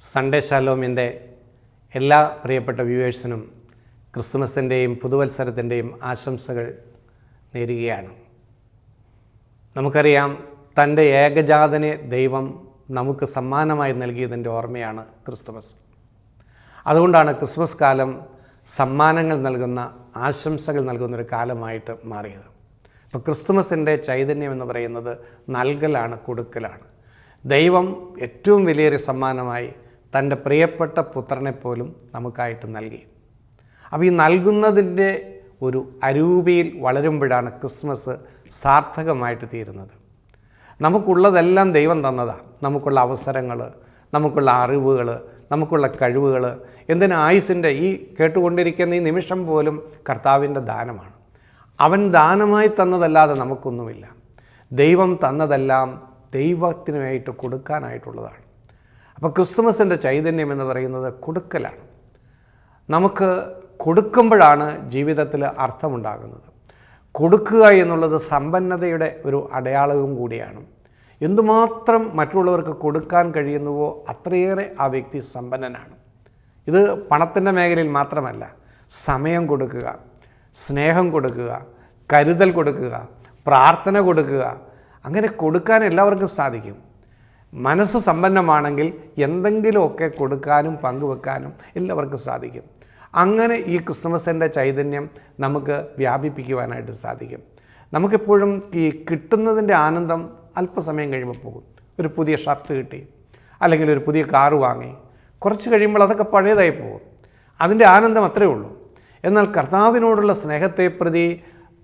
Sunday ഷാലോമിൻ്റെ എല്ലാ പ്രിയപ്പെട്ട വ്യൂവേഴ്സിനും ക്രിസ്തുമസിൻ്റെയും പുതുവത്സരത്തിൻ്റെയും ആശംസകൾ നേരുകയാണ്. നമുക്കറിയാം, തൻ്റെ ഏകജാതനെ ദൈവം നമുക്ക് സമ്മാനമായി നൽകിയതിൻ്റെ ഓർമ്മയാണ് ക്രിസ്തുമസ്. അതുകൊണ്ടാണ് ക്രിസ്മസ് കാലം സമ്മാനങ്ങൾ നൽകുന്ന, ആശംസകൾ നൽകുന്നൊരു കാലമായിട്ട് മാറിയത്. അപ്പോൾ ക്രിസ്തുമസിൻ്റെ ചൈതന്യം എന്ന് പറയുന്നത് നൽകലാണ്, കൊടുക്കലാണ്. ദൈവം ഏറ്റവും വലിയൊരു സമ്മാനമായി തൻ്റെ പ്രിയപ്പെട്ട പുത്രനെപ്പോലും നമുക്കായിട്ട് നൽകി. അപ്പോൾ ഈ നൽകുന്നതിൻ്റെ ഒരു അരൂപിയിൽ വളരുമ്പോഴാണ് ക്രിസ്മസ് സാർത്ഥകമായിട്ട് തീരുന്നത്. നമുക്കുള്ളതെല്ലാം ദൈവം തന്നതാണ്. നമുക്കുള്ള അവസരങ്ങൾ, നമുക്കുള്ള അറിവുകൾ, നമുക്കുള്ള കഴിവുകൾ, എന്തിന് ആയുസിൻ്റെ ഈ കേട്ടുകൊണ്ടിരിക്കുന്ന ഈ നിമിഷം പോലും കർത്താവിൻ്റെ ദാനമാണ്. അവൻ ദാനമായി തന്നതല്ലാതെ നമുക്കൊന്നുമില്ല. ദൈവം തന്നതെല്ലാം ദൈവത്തിനായിട്ട് കൊടുക്കാനായിട്ടുള്ളതാണ്. അപ്പോൾ ക്രിസ്തുമസിൻ്റെ ചൈതന്യം എന്ന് പറയുന്നത് കൊടുക്കലാണ്. നമുക്ക് കൊടുക്കുമ്പോഴാണ് ജീവിതത്തിൽ അർത്ഥമുണ്ടാകുന്നത്. കൊടുക്കുക എന്നുള്ളത് സമ്പന്നതയുടെ ഒരു അടയാളവും കൂടിയാണ്. എന്തുമാത്രം മറ്റുള്ളവർക്ക് കൊടുക്കാൻ കഴിയുന്നുവോ അത്രയേറെ ആ വ്യക്തി സമ്പന്നനാണ്. ഇത് പണത്തിൻ്റെ മേഖലയിൽ മാത്രമല്ല, സമയം കൊടുക്കുക, സ്നേഹം കൊടുക്കുക, കരുതൽ കൊടുക്കുക, പ്രാർത്ഥന കൊടുക്കുക, അങ്ങനെ കൊടുക്കാൻ എല്ലാവർക്കും സാധിക്കും. മനസ്സ് സമ്പന്നമാണെങ്കിൽ എന്തെങ്കിലുമൊക്കെ കൊടുക്കാനും പങ്കുവെക്കാനും എല്ലാവർക്കും സാധിക്കും. അങ്ങനെ ഈ ക്രിസ്തുമസിൻ്റെ ചൈതന്യം നമുക്ക് വ്യാപിപ്പിക്കുവാനായിട്ട് സാധിക്കും. നമുക്കെപ്പോഴും ഈ കിട്ടുന്നതിൻ്റെ ആനന്ദം അല്പസമയം കഴിയുമ്പോൾ പോകും. ഒരു പുതിയ ഷർട്ട് കിട്ടി, അല്ലെങ്കിൽ ഒരു പുതിയ കാറ് വാങ്ങി, കുറച്ച് കഴിയുമ്പോൾ അതൊക്കെ പഴയതായി പോകും. അതിൻ്റെ ആനന്ദം അത്രയേ ഉള്ളൂ. എന്നാൽ കർത്താവിനോടുള്ള സ്നേഹത്തെ പ്രതി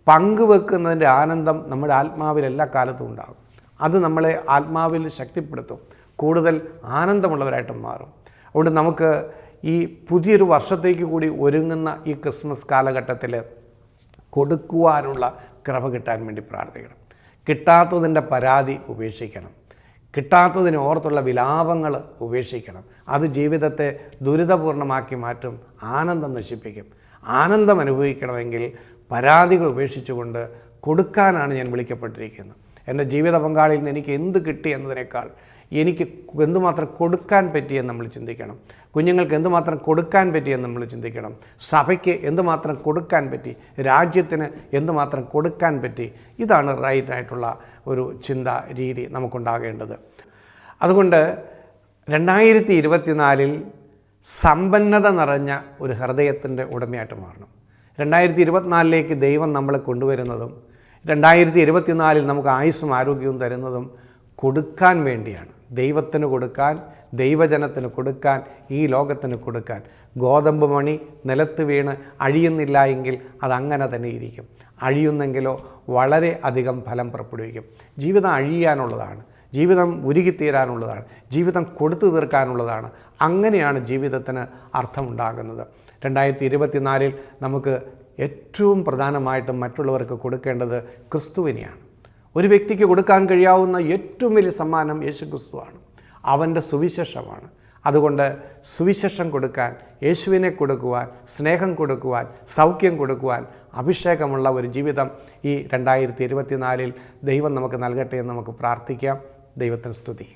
പങ്കുവെക്കുന്നതിൻ്റെ ആനന്ദം നമ്മുടെ ആത്മാവിൽ എല്ലാ കാലത്തും ഉണ്ടാകും. അത് നമ്മളെ ആത്മാവിൽ ശക്തിപ്പെടുത്തും, കൂടുതൽ ആനന്ദമുള്ളവരായിട്ട് മാറും. അതുകൊണ്ട് നമുക്ക് ഈ പുതിയൊരു വർഷത്തേക്ക് കൂടി ഒരുങ്ങുന്ന ഈ ക്രിസ്മസ് കാലഘട്ടത്തിൽ കൊടുക്കുവാനുള്ള കൃപ കിട്ടാൻ വേണ്ടി പ്രാർത്ഥിക്കണം. കിട്ടാത്തതിൻ്റെ പരാതി ഉപേക്ഷിക്കണം. കിട്ടാത്തതിനെ ഓർത്തുള്ള വിലാപങ്ങൾ ഉപേക്ഷിക്കണം. അത് ജീവിതത്തെ ദുരിതപൂർണ്ണമാക്കി മാറ്റും, ആനന്ദം നശിപ്പിക്കും. ആനന്ദം അനുഭവിക്കണമെങ്കിൽ പരാതികൾ ഉപേക്ഷിച്ചുകൊണ്ട് കൊടുക്കാനാണ് ഞാൻ വിളിക്കപ്പെട്ടിരിക്കുന്നത്. എൻ്റെ ജീവിത പങ്കാളിയിൽ നിന്ന് എനിക്ക് എന്ത് കിട്ടി എന്നതിനേക്കാൾ എനിക്ക് എന്തുമാത്രം കൊടുക്കാൻ പറ്റിയെന്ന് നമ്മൾ ചിന്തിക്കണം. കുഞ്ഞുങ്ങൾക്ക് എന്തുമാത്രം കൊടുക്കാൻ പറ്റിയെന്ന് നമ്മൾ ചിന്തിക്കണം. സഭയ്ക്ക് എന്തുമാത്രം കൊടുക്കാൻ പറ്റി, രാജ്യത്തിന് എന്തുമാത്രം കൊടുക്കാൻ പറ്റി. ഇതാണ് റൈറ്റായിട്ടുള്ള ഒരു ചിന്താ രീതി നമുക്കുണ്ടാകേണ്ടത്. അതുകൊണ്ട് 2024 സമ്പന്നത നിറഞ്ഞ ഒരു ഹൃദയത്തിൻ്റെ ഉടമയായിട്ട് മാറണം. 2024 ദൈവം നമ്മളെ കൊണ്ടുവരുന്നതും 2024 നമുക്ക് ആയുസ്സും ആരോഗ്യവും തരുന്നതും കൊടുക്കാൻ വേണ്ടിയാണ്. ദൈവത്തിന് കൊടുക്കാൻ, ദൈവജനത്തിന് കൊടുക്കാൻ, ഈ ലോകത്തിന് കൊടുക്കാൻ. ഗോതമ്പ് മണി നിലത്ത് വീണ് അഴിയുന്നില്ല എങ്കിൽ അതങ്ങനെ തന്നെ ഇരിക്കും. അഴിയുന്നെങ്കിലോ വളരെ അധികം ഫലം പുറപ്പെടുവിക്കും. ജീവിതം അഴിയാനുള്ളതാണ്, ജീവിതം ഉരുകിത്തീരാനുള്ളതാണ്, ജീവിതം കൊടുത്തു തീർക്കാനുള്ളതാണ്. അങ്ങനെയാണ് ജീവിതത്തിന് അർത്ഥമുണ്ടാകുന്നത്. 2024 നമുക്ക് ഏറ്റവും പ്രധാനമായിട്ടും മറ്റുള്ളവർക്ക് കൊടുക്കേണ്ടത് ക്രിസ്തുവിനെയാണ്. ഒരു വ്യക്തിക്ക് കൊടുക്കാൻ കഴിയാവുന്ന ഏറ്റവും വലിയ സമ്മാനം യേശു ക്രിസ്തുവാണ്. അവൻ്റെ സുവിശേഷമാണ്. അതുകൊണ്ട് സുവിശേഷം കൊടുക്കാൻ, യേശുവിനെ കൊടുക്കുവാൻ, സ്നേഹം കൊടുക്കുവാൻ, സൗഖ്യം കൊടുക്കുവാൻ, അഭിഷേകമുള്ള ഒരു ജീവിതം ഈ 2024 ദൈവം നമുക്ക് നൽകട്ടെ എന്ന് നമുക്ക് പ്രാർത്ഥിക്കാം. ദൈവത്തിന് സ്തുതി.